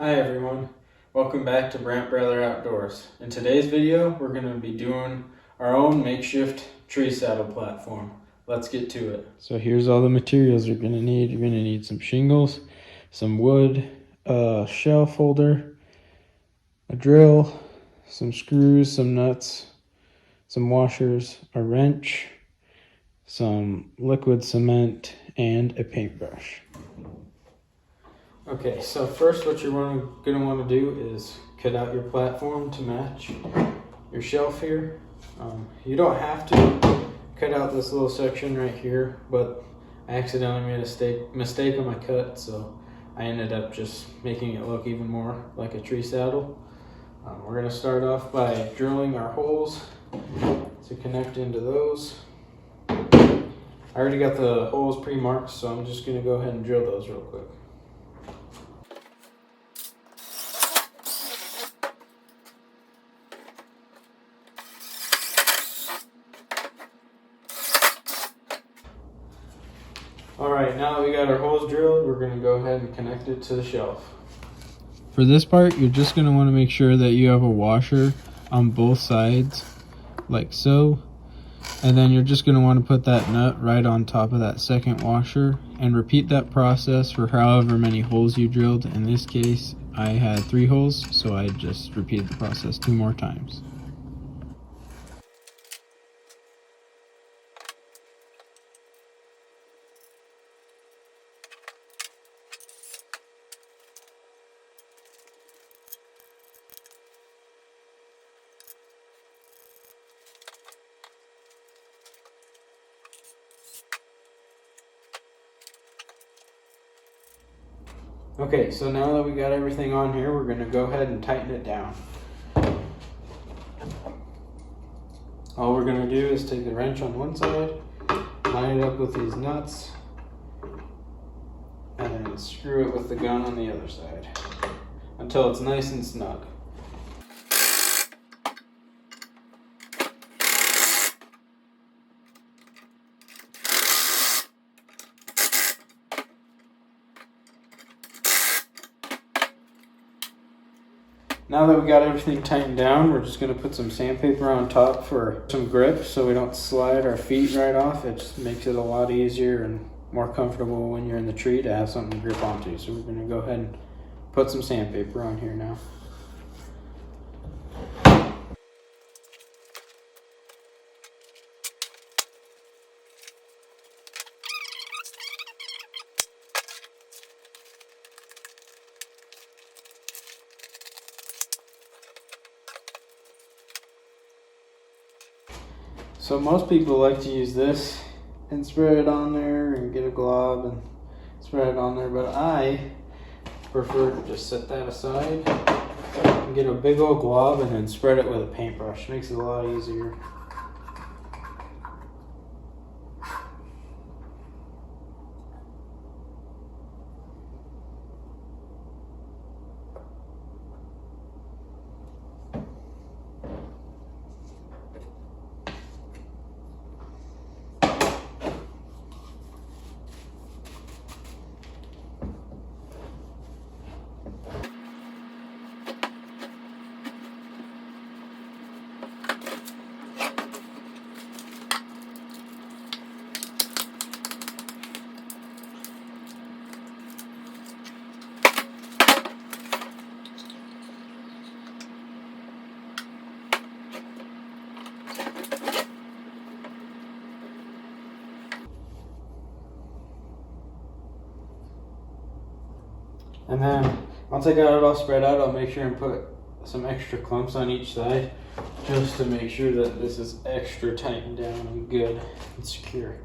Hi everyone, welcome back to Brant Brother Outdoors. In today's video, we're going to be doing our own makeshift tree saddle platform. Let's get to it. So here's all the materials you're going to need. You're going to need some shingles, some wood, a shelf holder, a drill, some screws, some nuts, some washers, a wrench, some liquid cement, and a paintbrush. Okay, so first what you're going to want to do is cut out your platform to match your shelf here. You don't have to cut out this little section right here, but I accidentally made a mistake on my cut, so I ended up just making it look even more like a tree saddle. We're going to start off by drilling our holes to connect into those. I already got the holes pre-marked, so I'm just going to go ahead and drill those real quick. Alright, now that we got our holes drilled, we're going to go ahead and connect it to the shelf. For this part, you're just going to want to make sure that you have a washer on both sides, like so. And then you're just going to want to put that nut right on top of that second washer and repeat that process for however many holes you drilled. In this case, I had 3 holes, so I just repeated the process 2 more times. Okay, so now that we got everything on here, we're going to go ahead and tighten it down. All we're going to do is take the wrench on one side, line it up with these nuts, and then screw it with the gun on the other side until it's nice and snug. Now that we got everything tightened down, we're just going to put some sandpaper on top for some grip so we don't slide our feet right off. It just makes it a lot easier and more comfortable when you're in the tree to have something to grip onto. So we're going to go ahead and put some sandpaper on here now. So most people like to use this and spread it on there and get a glob and spread it on there, but I prefer to just set that aside and get a big old glob and then spread it with a paintbrush. Makes it a lot easier. And then once I got it all spread out, I'll make sure and put some extra clumps on each side just to make sure that this is extra tightened down and good and secure.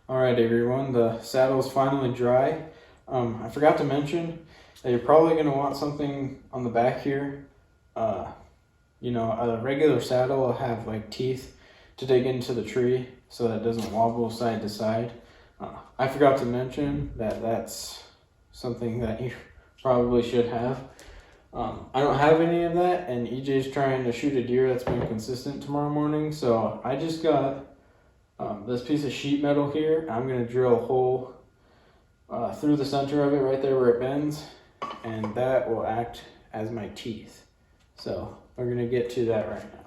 Alright everyone, the saddle is finally dry. I forgot to mention, You're probably going to want something on the back here. You know, a regular saddle will have like teeth to dig into the tree so that it doesn't wobble side to side. I forgot to mention that that's something that you probably should have. I don't have any of that, and EJ's trying to shoot a deer that's been consistent tomorrow morning, so I just got this piece of sheet metal here. I'm going to drill a hole through the center of it right there where it bends, and that will act as my teeth. So we're going to get to that right now.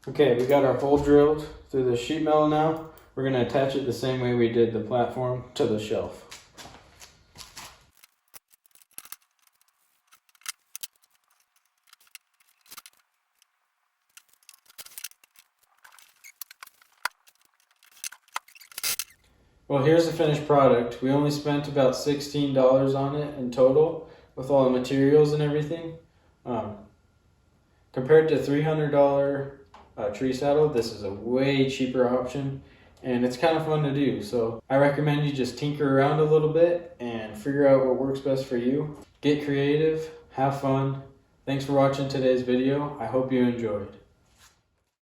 Okay, we got our hole drilled through the sheet metal now. We're going to attach it the same way we did the platform to the shelf. Well, here's the finished product. We only spent about $16 on it in total with all the materials and everything. Compared to $300 tree saddle, this is a way cheaper option, and it's kind of fun to do. So I recommend you just tinker around a little bit and figure out what works best for you. Get creative, have fun. Thanks for watching today's video. I hope you enjoyed.